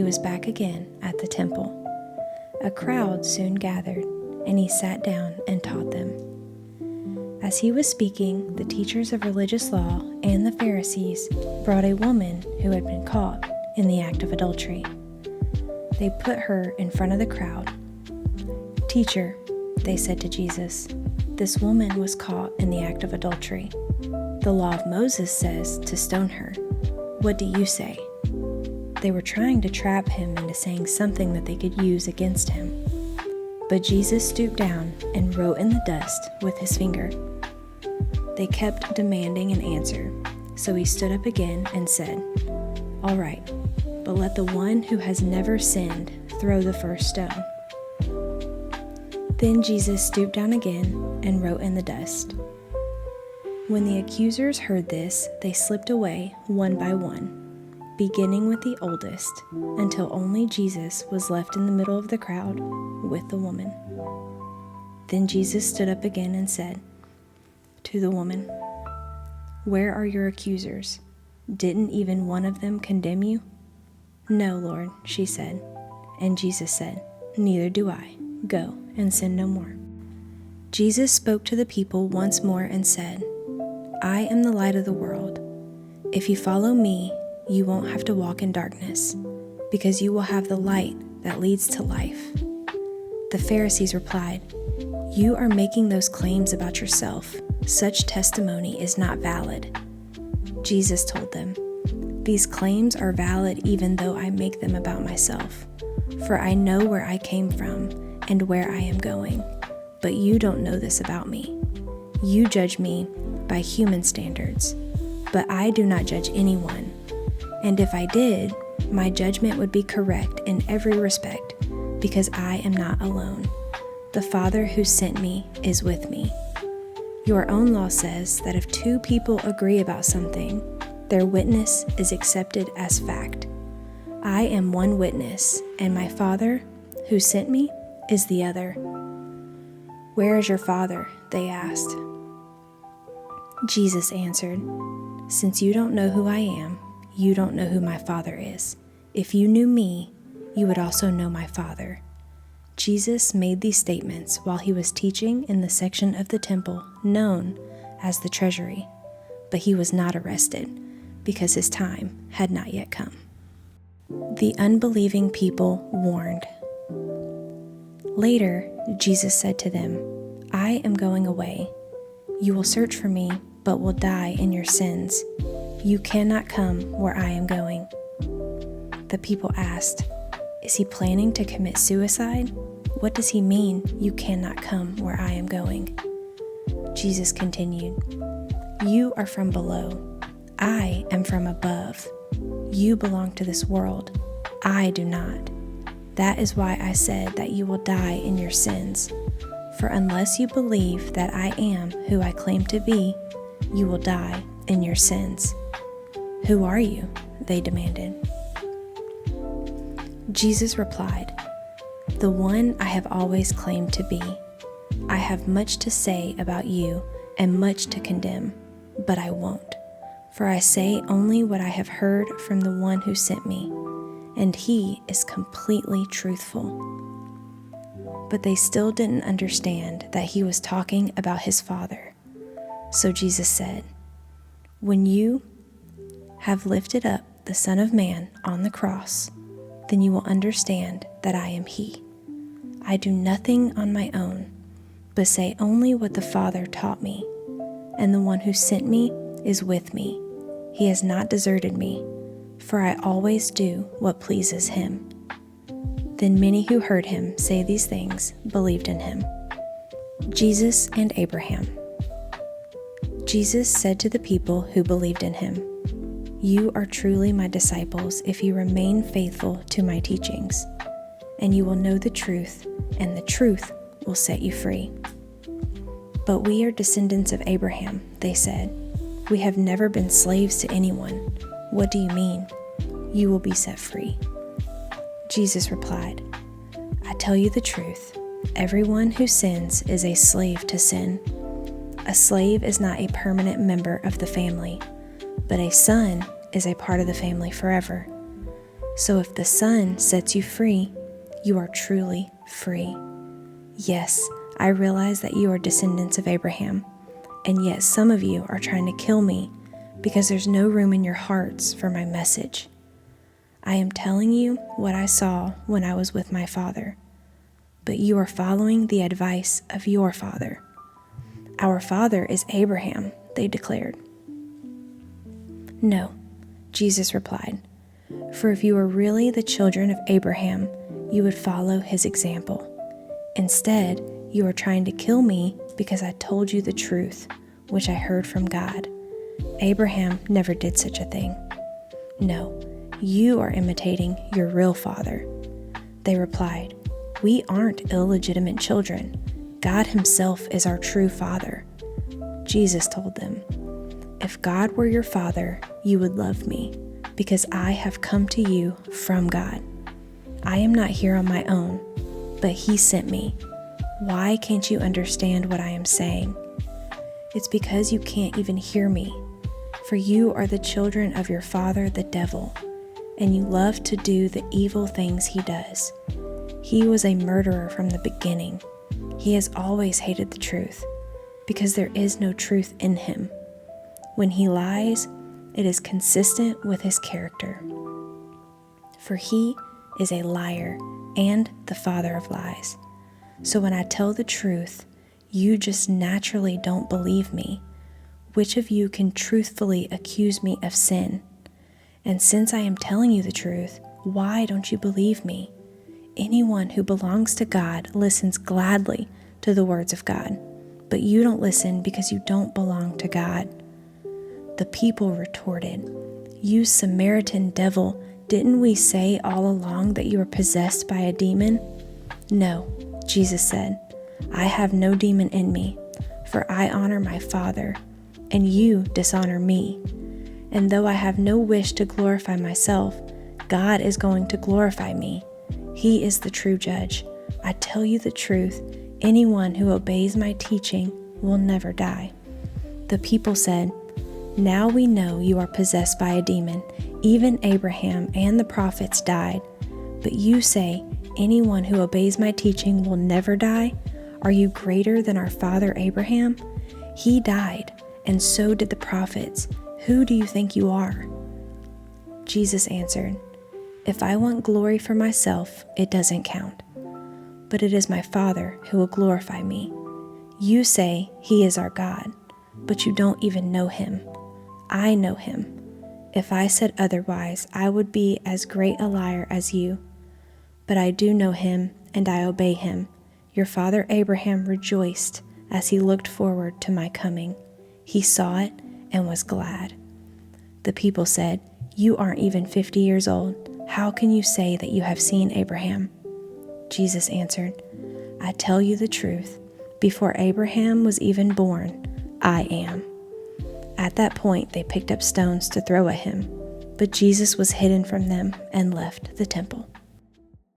He was back again at the temple. A crowd soon gathered, and he sat down and taught them. As he was speaking, the teachers of religious law and the Pharisees brought a woman who had been caught in the act of adultery. They put her in front of the crowd. "Teacher," they said to Jesus, "this woman was caught in the act of adultery. The law of Moses says to stone her. What do you say?" They were trying to trap him into saying something that they could use against him. But Jesus stooped down and wrote in the dust with his finger. They kept demanding an answer, so he stood up again and said, "All right, but let the one who has never sinned throw the first stone." Then Jesus stooped down again and wrote in the dust. When the accusers heard this, they slipped away one by one, beginning with the oldest, until only Jesus was left in the middle of the crowd with the woman. Then Jesus stood up again and said to the woman, "Where are your accusers? Didn't even one of them condemn you?" "No, Lord," she said. And Jesus said, "Neither do I. Go and sin no more." Jesus spoke to the people once more and said, "I am the light of the world. If you follow me, you won't have to walk in darkness, because you will have the light that leads to life." The Pharisees replied, "You are making those claims about yourself. Such testimony is not valid." Jesus told them, "These claims are valid even though I make them about myself, for I know where I came from and where I am going, but you don't know this about me. You judge me by human standards, but I do not judge anyone. And if I did, my judgment would be correct in every respect, because I am not alone. The Father who sent me is with me. Your own law says that if two people agree about something, their witness is accepted as fact. I am one witness, and my Father who sent me is the other." "Where is your Father?" they asked. Jesus answered, "Since you don't know who I am, you don't know who my Father is. If you knew me, you would also know my Father." Jesus made these statements while he was teaching in the section of the temple known as the treasury, but he was not arrested because his time had not yet come. The unbelieving people warned. Later, Jesus said to them, "I am going away. You will search for me, but will die in your sins. You cannot come where I am going." The people asked, "Is he planning to commit suicide? What does he mean, you cannot come where I am going?" Jesus continued, "You are from below. I am from above. You belong to this world. I do not. That is why I said that you will die in your sins. For unless you believe that I am who I claim to be, you will die in your sins." "Who are you?" they demanded. Jesus replied, "The one I have always claimed to be. I have much to say about you and much to condemn, but I won't, for I say only what I have heard from the one who sent me, and he is completely truthful." But they still didn't understand that he was talking about his Father. So Jesus said, "When you have lifted up the Son of Man on the cross, then you will understand that I am he. I do nothing on my own, but say only what the Father taught me, and the one who sent me is with me. He has not deserted me, for I always do what pleases him." Then many who heard him say these things believed in him. Jesus and Abraham. Jesus said to the people who believed in him, "You are truly my disciples if you remain faithful to my teachings, and you will know the truth, and the truth will set you free." "But we are descendants of Abraham," they said. "We have never been slaves to anyone. What do you mean? You will be set free." Jesus replied, "I tell you the truth. Everyone who sins is a slave to sin. A slave is not a permanent member of the family, but a son is a part of the family forever. So if the Son sets you free, you are truly free. Yes, I realize that you are descendants of Abraham, and yet some of you are trying to kill me because there's no room in your hearts for my message. I am telling you what I saw when I was with my father, but you are following the advice of your father. Our father is Abraham, they declared. No, Jesus replied, for if you were really the children of Abraham, you would follow his example. Instead, you are trying to kill me because I told you the truth, which I heard from God. Abraham never did such a thing. No, you are imitating your real father. They replied, we aren't illegitimate children. God himself is our true father. Jesus told them, if God were your father, you would love me, because I have come to you from God. I am not here on my own, but he sent me. Why can't you understand what I am saying? It's because you can't even hear me, for you are the children of your father, the devil, and you love to do the evil things he does. He was a murderer from the beginning. He has always hated the truth, because there is no truth in him. When he lies, it is consistent with his character. For he is a liar and the father of lies. So when I tell the truth, you just naturally don't believe me. Which of you can truthfully accuse me of sin? And since I am telling you the truth, why don't you believe me? Anyone who belongs to God listens gladly to the words of God, but you don't listen because you don't belong to God. The people retorted, you Samaritan devil, didn't we say all along that you were possessed by a demon? No, Jesus said, I have no demon in me, for I honor my Father, and you dishonor me. And though I have no wish to glorify myself, God is going to glorify me. He is the true judge. I tell you the truth, anyone who obeys my teaching will never die. The people said, now we know you are possessed by a demon. Even Abraham and the prophets died. But you say, anyone who obeys my teaching will never die? Are you greater than our father Abraham? He died, and so did the prophets. Who do you think you are? Jesus answered, if I want glory for myself, it doesn't count. But it is my Father who will glorify me. You say he is our God, but you don't even know him. I know him. If I said otherwise, I would be as great a liar as you. But I do know him, and I obey him. Your father Abraham rejoiced as he looked forward to my coming. He saw it and was glad. The people said, you aren't even 50 years old. How can you say that you have seen Abraham? Jesus answered, I tell you the truth. Before Abraham was even born, I am. At that point, they picked up stones to throw at him, but Jesus was hidden from them and left the temple.